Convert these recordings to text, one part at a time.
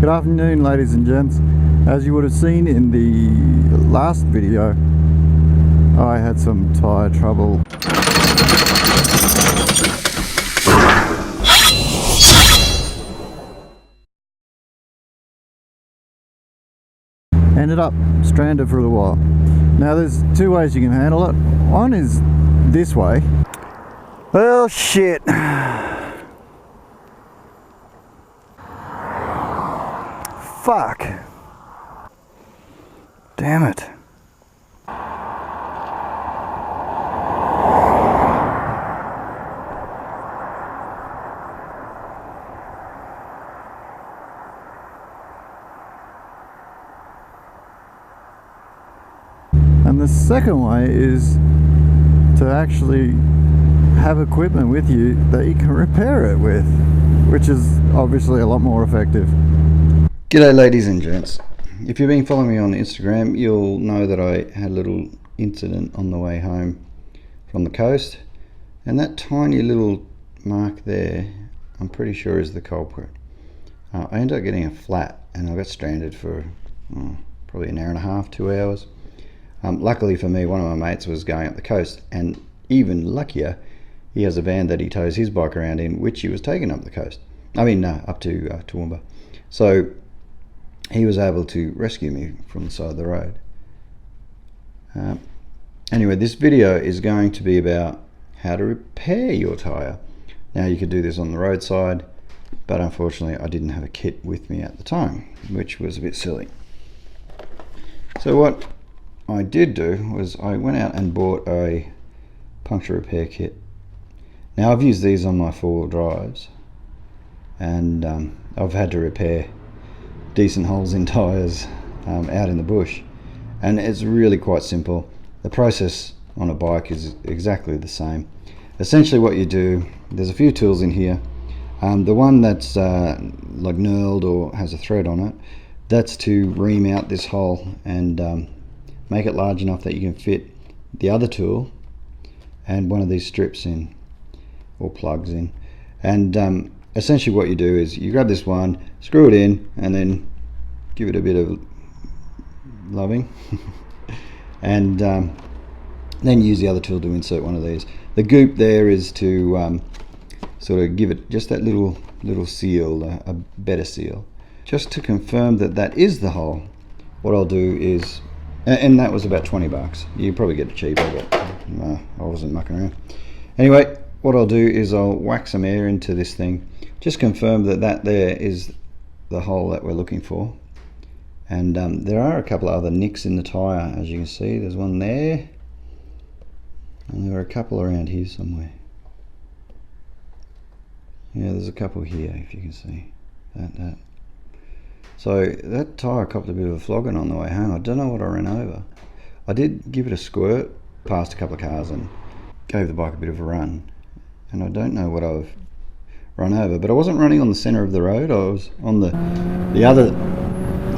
Good afternoon, ladies and gents. As you would have seen in the last video, I had some tyre trouble. Ended up stranded for a while. Now there's two ways you can handle it. One is this way. Well, shit. Fuck. Damn it. And the second way is to actually have equipment with you that you can repair it with, which is obviously a lot more effective. G'day ladies and gents. If you've been following me on Instagram, you'll know that I had a little incident on the way home from the coast, and that tiny little mark there, I'm pretty sure is the culprit. I ended up getting a flat and I got stranded for probably an hour and a half, 2 hours. Luckily for me, one of my mates was going up the coast, and even luckier, he has a van that he tows his bike around in, which he was taking up the coast. Up to Toowoomba. So he was able to rescue me from the side of the road. Anyway, this video is going to be about how to repair your tyre. Now, you could do this on the roadside, but unfortunately I didn't have a kit with me at the time, which was a bit silly. So what I did do was I went out and bought a puncture repair kit. Now, I've used these on my 4-wheel drives, and I've had to repair decent holes in tyres out in the bush, and it's really quite simple. The process on a bike is exactly the same. Essentially what you do, there's a few tools in here. The one that's like knurled or has a thread on it, that's to ream out this hole and make it large enough that you can fit the other tool and one of these strips in, or plugs in. And essentially what you do is you grab this one, screw it in, and then give it a bit of loving and then use the other tool to insert one of these. The goop there is to sort of give it just that little seal, a better seal. Just to confirm that that is the hole, what I'll do is, and that was about 20 bucks. You probably get it cheaper, but I wasn't mucking around. Anyway, what I'll do is I'll whack some air into this thing, just confirm that that there is the hole that we're looking for. And there are a couple of other nicks in the tyre, as you can see. There's one there, and there are a couple around here somewhere. Yeah, there's a couple here, if you can see that. So that tyre copped a bit of a flogging on the way home. I don't know what I ran over. I did give it a squirt past a couple of cars and gave the bike a bit of a run, and I don't know what I've run over, but I wasn't running on the centre of the road. I was on the other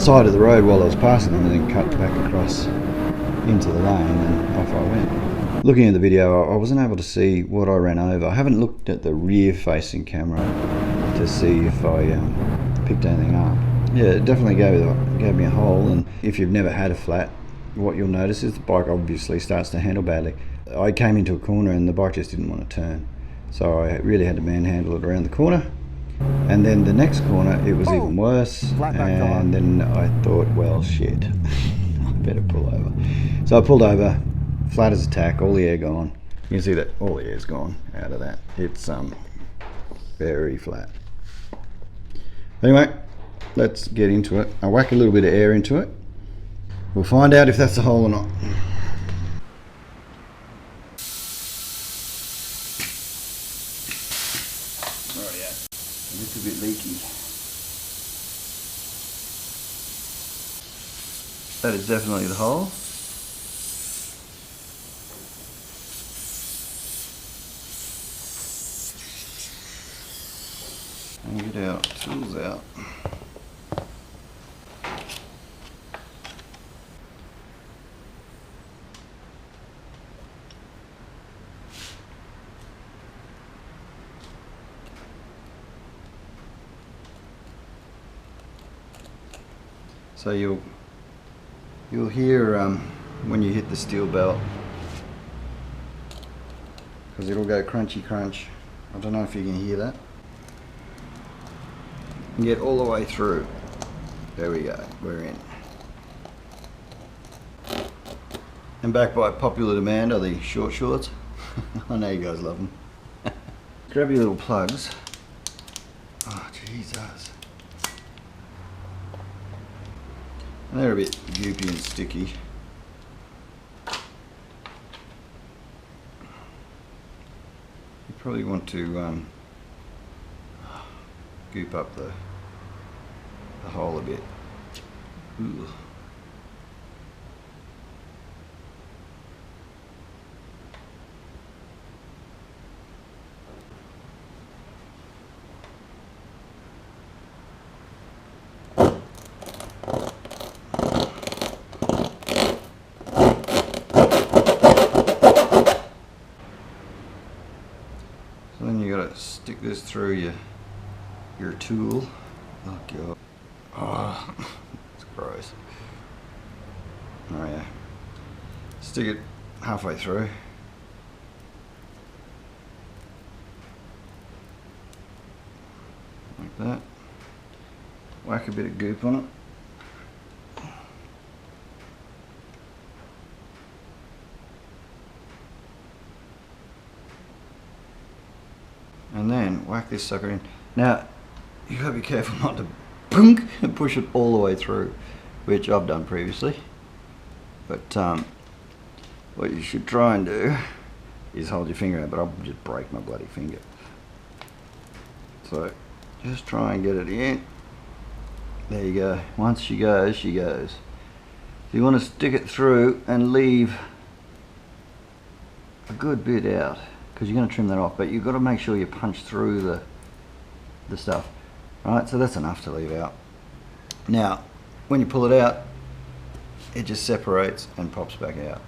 side of the road while I was passing them, and then cut back across into the lane, and off I went. Looking at the video, I wasn't able to see what I ran over. I haven't looked at the rear facing camera to see if I picked anything up. Yeah, it definitely gave me a hole, and if you've never had a flat, what you'll notice is the bike obviously starts to handle badly. I came into a corner and the bike just didn't want to turn, so I really had to manhandle it around the corner. And then the next corner, it was even worse, and then I thought, well, shit, I better pull over. So I pulled over, flat as a tack, all the air gone. You can see that all the air's gone out of that. It's very flat. Anyway, let's get into it. I'll whack a little bit of air into it. We'll find out if that's a hole or not. Oh yeah, a little bit leaky. That is definitely the hole. And get our tools out. So you'll hear when you hit the steel belt, because it'll go crunchy crunch. I don't know if you can hear that. And get all the way through. There we go, we're in. And back by popular demand are the short shorts. I know you guys love them. Grab your little plugs. Oh Jesus. And they're a bit goopy and sticky. You probably want to goop up the hole a bit. Ooh. So then you gotta stick this through your tool. Oh god. Oh, it's gross. Oh yeah. Stick it halfway through. Like that. Whack a bit of goop on it. And then whack this sucker in. Now, you gotta be careful not to punk and push it all the way through, which I've done previously. But what you should try and do is hold your finger out, but I'll just break my bloody finger. So just try and get it in. There you go. Once she goes, she goes. So you want to stick it through and leave a good bit out, because you're going to trim that off, but you've got to make sure you punch through the stuff. Alright, so that's enough to leave out. Now, when you pull it out, it just separates and pops back out.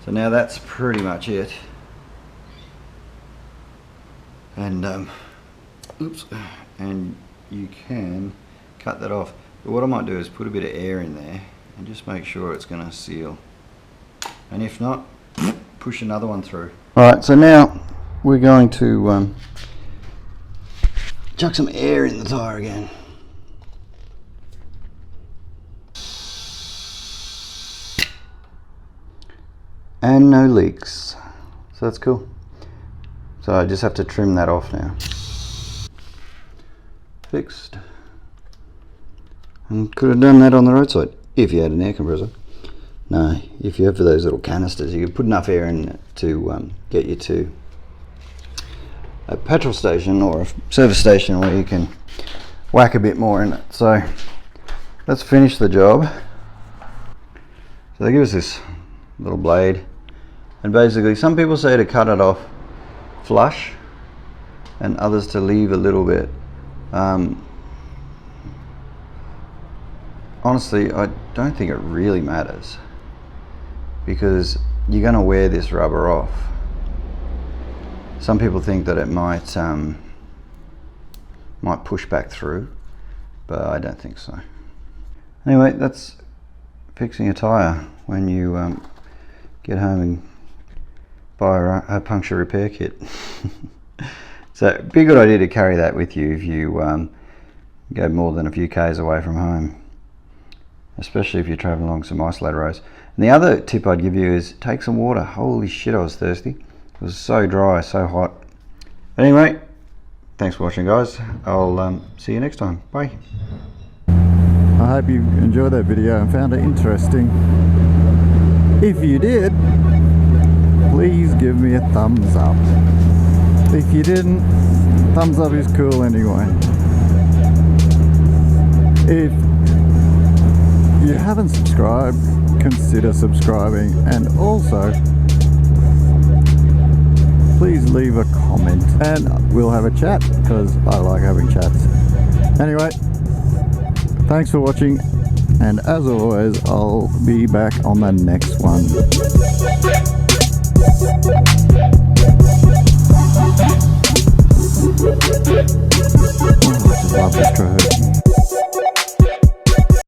So now that's pretty much it. And, oops, and you can cut that off. But what I might do is put a bit of air in there and just make sure it's going to seal. And if not, push another one through. Alright, so now we're going to chuck some air in the tyre again. And no leaks. So that's cool. So I just have to trim that off now. Fixed. And could have done that on the roadside if you had an air compressor. No, if you have those little canisters, you could put enough air in it to get you to a petrol station or a service station where you can whack a bit more in it. So let's finish the job. So they give us this little blade, and basically some people say to cut it off flush and others to leave a little bit. Honestly, I don't think it really matters, because you're going to wear this rubber off. Some people think that it might push back through, but I don't think so. Anyway, that's fixing a tyre when you get home and buy a puncture repair kit. So it'd be a good idea to carry that with you if you go more than a few k's away from home, especially if you're traveling along some isolated roads. And the other tip I'd give you is take some water. Holy shit, I was thirsty. It was so dry, so hot. But anyway, thanks for watching, guys. I'll see you next time. Bye. I hope you enjoyed that video and found it interesting. If you did, please give me a thumbs up. If you didn't, thumbs up is cool anyway. If you haven't subscribed, consider subscribing, and also please leave a comment and we'll have a chat, because I like having chats. Anyway, thanks for watching, and as always, I'll be back on the next one. Oh, I just love this track.